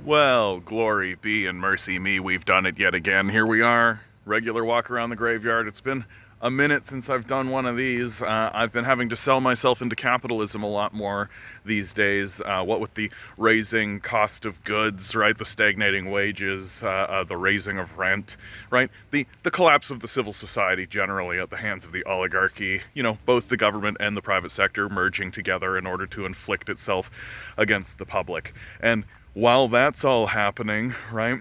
Well, glory be and mercy me, we've done it yet again. Here we are, regular walk around the graveyard. It's been a minute since I've done one of these. I've been having to sell myself into capitalism a lot more these days. What with the raising cost of goods, right? The stagnating wages, the raising of rent, right? The collapse of the civil society generally at the hands of the oligarchy. You know, both the government and the private sector merging together in order to inflict itself against the public. And while that's all happening, right,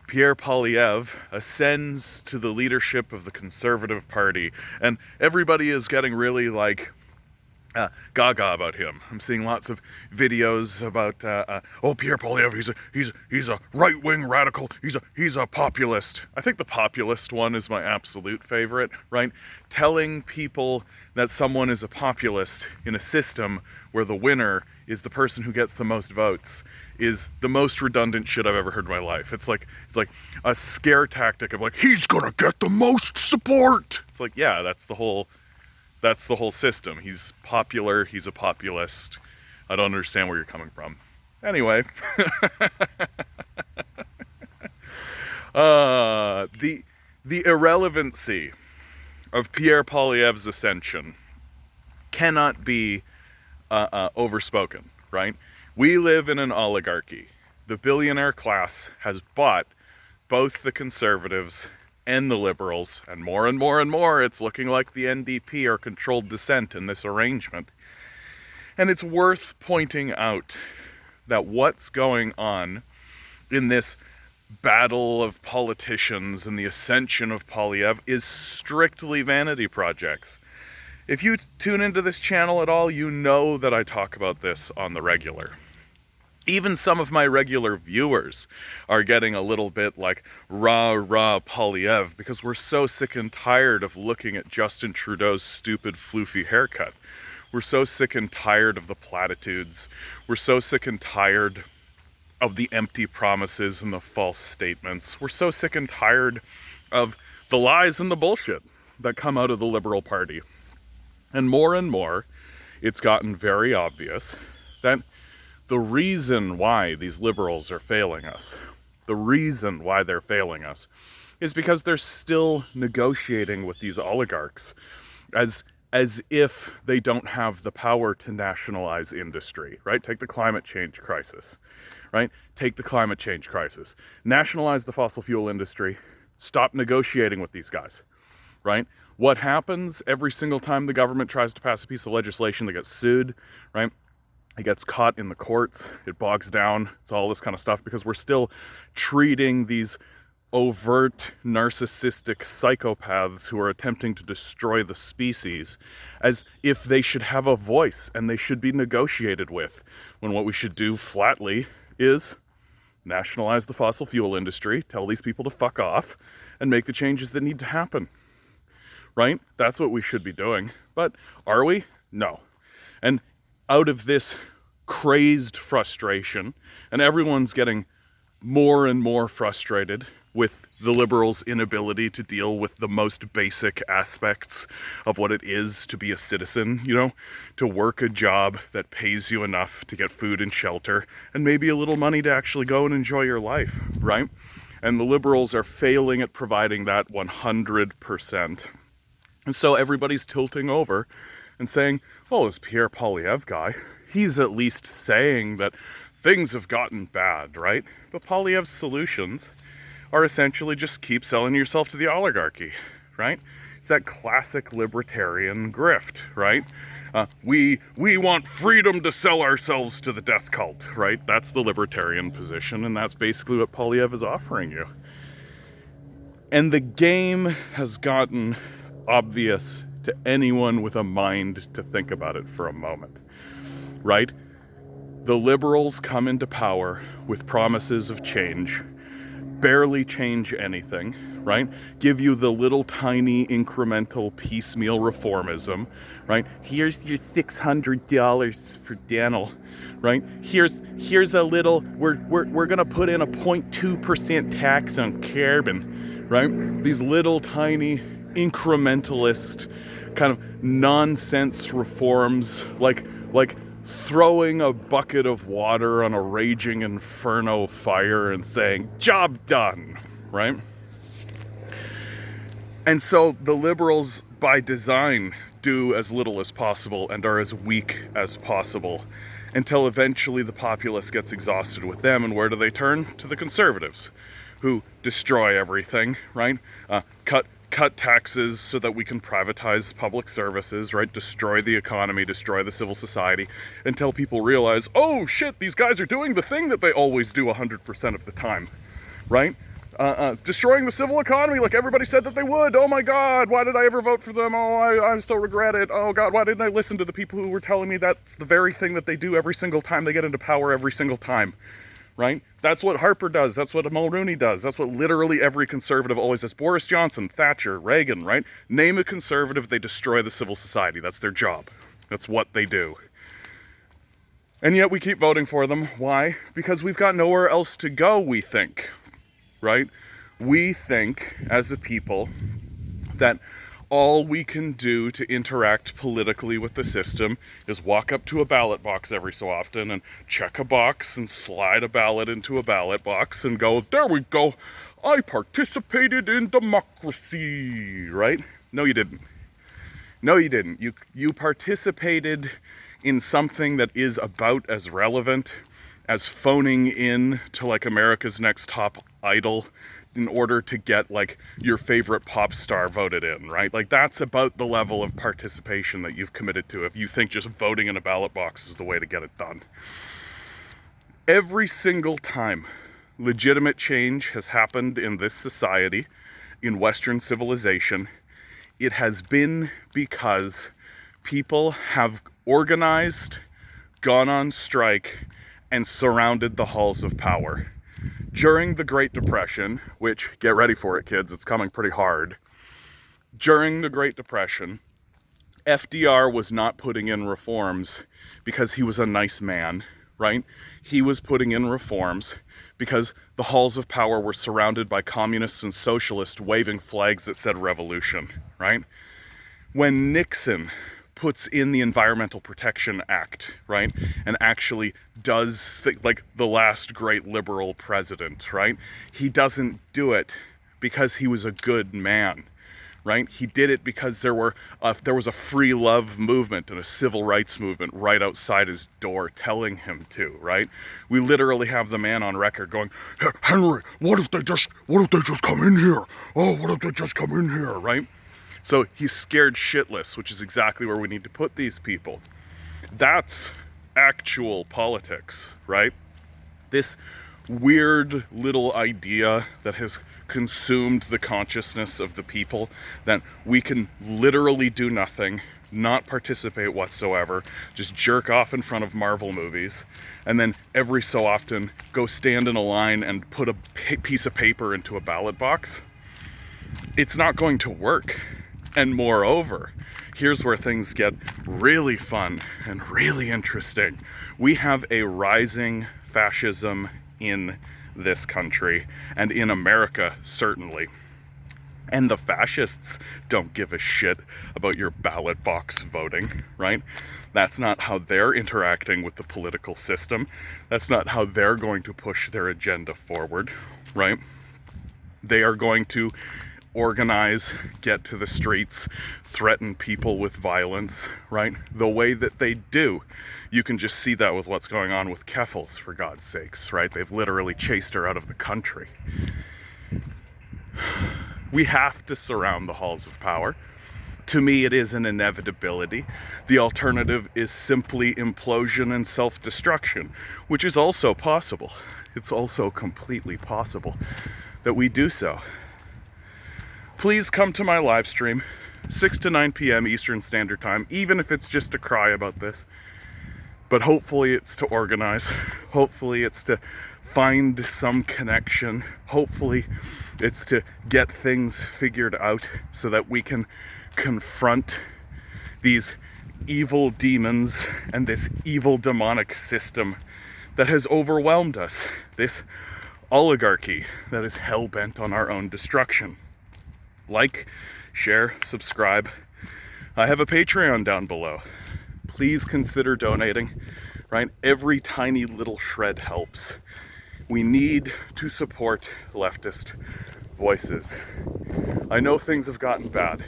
Pierre Poilievre ascends to the leadership of the Conservative Party, and everybody is getting really, gaga about him. I'm seeing lots of videos about, Pierre Poilievre, he's a right-wing radical, he's a populist. I think the populist one is my absolute favorite, right? Telling people that someone is a populist in a system where the winner is the person who gets the most votes is the most redundant shit I've ever heard in my life. It's like a scare tactic of like, he's gonna get the most support. It's like, yeah, that's the whole system. He's popular, he's a populist. I don't understand where you're coming from. Anyway, the irrelevancy of Pierre Poilievre's ascension cannot be overspoken, right? We live in an oligarchy. The billionaire class has bought both the conservatives and the liberals, and more and more, it's looking like the NDP are controlled dissent in this arrangement. And it's worth pointing out that what's going on in this battle of politicians and the ascension of Poilievre is strictly vanity projects. If you tune into this channel at all, you know that I talk about this on the regular. Even some of my regular viewers are getting a little bit like rah Poilievre because we're so sick and tired of looking at Justin Trudeau's stupid floofy haircut. We're so sick and tired of the platitudes. We're so sick and tired of the empty promises and the false statements. We're so sick and tired of the lies and the bullshit that come out of the Liberal Party. And more, it's gotten very obvious that the reason why these liberals are failing us, the reason why they're failing us, is because they're still negotiating with these oligarchs as if they don't have the power to nationalize industry, right? Take the climate change crisis, right? Take the climate change crisis. Nationalize the fossil fuel industry. Stop negotiating with these guys, right? What happens every single time the government tries to pass a piece of legislation that gets sued, right? It gets caught in the courts, it bogs down, it's all this kind of stuff because we're still treating these overt narcissistic psychopaths who are attempting to destroy the species as if they should have a voice and they should be negotiated with, when what we should do flatly is nationalize the fossil fuel industry, tell these people to fuck off, and make the changes that need to happen, right? That's what we should be doing. But are we? No. And out of this crazed frustration, and everyone's getting more and more frustrated with the liberals' inability to deal with the most basic aspects of what it is to be a citizen, you know, to work a job that pays you enough to get food and shelter, and maybe a little money to actually go and enjoy your life, right? And the liberals are failing at providing that 100%. And so everybody's tilting over and saying, well, this Pierre Poilievre guy, he's at least saying that things have gotten bad, right? But Poilievre's solutions are essentially just keep selling yourself to the oligarchy, right? It's that classic libertarian grift, right? We want freedom to sell ourselves to the death cult, right? That's the libertarian position, and that's basically what Poilievre is offering you. And the game has gotten obvious to anyone with a mind to think about it for a moment, right? The liberals come into power with promises of change, barely change anything, right? Give you the little tiny incremental piecemeal reformism, right? Here's your $600 for dental, right? Here's a little, we're gonna put in a 0.2% tax on carbon, right? These little tiny incrementalist kind of nonsense reforms like throwing a bucket of water on a raging inferno fire and saying, job done, right? And so the liberals, by design, do as little as possible and are as weak as possible until eventually the populace gets exhausted with them. And where do they turn? To the conservatives, who destroy everything, right? Cut taxes so that we can privatize public services, right? Destroy the economy, destroy the civil society, until people realize, oh shit, these guys are doing the thing that they always do 100% of the time, right? Destroying the civil economy like everybody said that they would. Oh my God, why did I ever vote for them? Oh, I so regret it. Oh God, why didn't I listen to the people who were telling me that's the very thing that they do every single time they get into power every single time, right? That's what Harper does. That's what Mulrooney does. That's what literally every conservative always does. Boris Johnson, Thatcher, Reagan, right? Name a conservative, they destroy the civil society. That's their job. That's what they do. And yet we keep voting for them. Why? Because we've got nowhere else to go, we think. Right? We think, as a people, that all we can do to interact politically with the system is walk up to a ballot box every so often and check a box and slide a ballot into a ballot box and go, there we go, I participated in democracy, right? No, you didn't. No, you didn't. You participated in something that is about as relevant as phoning in to like America's Next Top Idol in order to get like your favorite pop star voted in, right? Like that's about the level of participation that you've committed to if you think just voting in a ballot box is the way to get it done. Every single time legitimate change has happened in this society, in Western civilization, it has been because people have organized, gone on strike, and surrounded the halls of power. During the Great Depression, which, get ready for it, kids, it's coming pretty hard. During the Great Depression, FDR was not putting in reforms because he was a nice man, right? He was putting in reforms because the halls of power were surrounded by communists and socialists waving flags that said revolution, right? When Nixon puts in the Environmental Protection Act, right, and actually does like the last great liberal president, right, he doesn't do it because he was a good man, right? He did it because there was a free love movement and a civil rights movement right outside his door telling him to, right? We literally have the man on record going, Henry, what if they just come in here? Oh, what if they just come in here, right? So he's scared shitless, which is exactly where we need to put these people. That's actual politics, right? This weird little idea that has consumed the consciousness of the people, that we can literally do nothing, not participate whatsoever, just jerk off in front of Marvel movies, and then every so often go stand in a line and put a piece of paper into a ballot box. It's not going to work. And moreover, here's where things get really fun and really interesting. We have a rising fascism in this country, and in America, certainly. And the fascists don't give a shit about your ballot box voting, right? That's not how they're interacting with the political system. That's not how they're going to push their agenda forward, right? They are going to organize, get to the streets, threaten people with violence, right? The way that they do. You can just see that with what's going on with Keffels, for God's sakes, right? They've literally chased her out of the country. We have to surround the halls of power. To me, it is an inevitability. The alternative is simply implosion and self-destruction, which is also possible. It's also completely possible that we do so. Please come to my live stream, 6 to 9 p.m. Eastern Standard Time, even if it's just to cry about this. But hopefully it's to organize. Hopefully it's to find some connection. Hopefully it's to get things figured out so that we can confront these evil demons and this evil demonic system that has overwhelmed us. This oligarchy that is hell-bent on our own destruction. Like, share, subscribe. I have a Patreon down below. please consider donating, right? Every tiny little shred helps. We need to support leftist voices. I know things have gotten bad.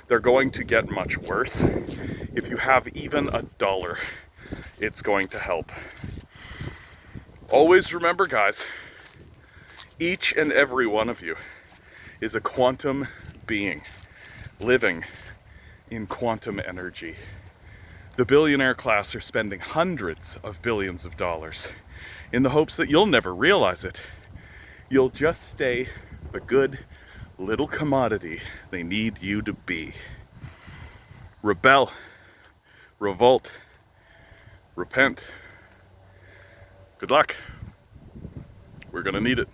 They're going to get much worse. If you have even $1, it's going to help. Always remember, guys, each and every one of you is a quantum being living in quantum energy. The billionaire class are spending hundreds of billions of dollars in the hopes that you'll never realize it. You'll just stay the good little commodity they need you to be. Rebel, revolt, repent. Good luck. We're gonna need it.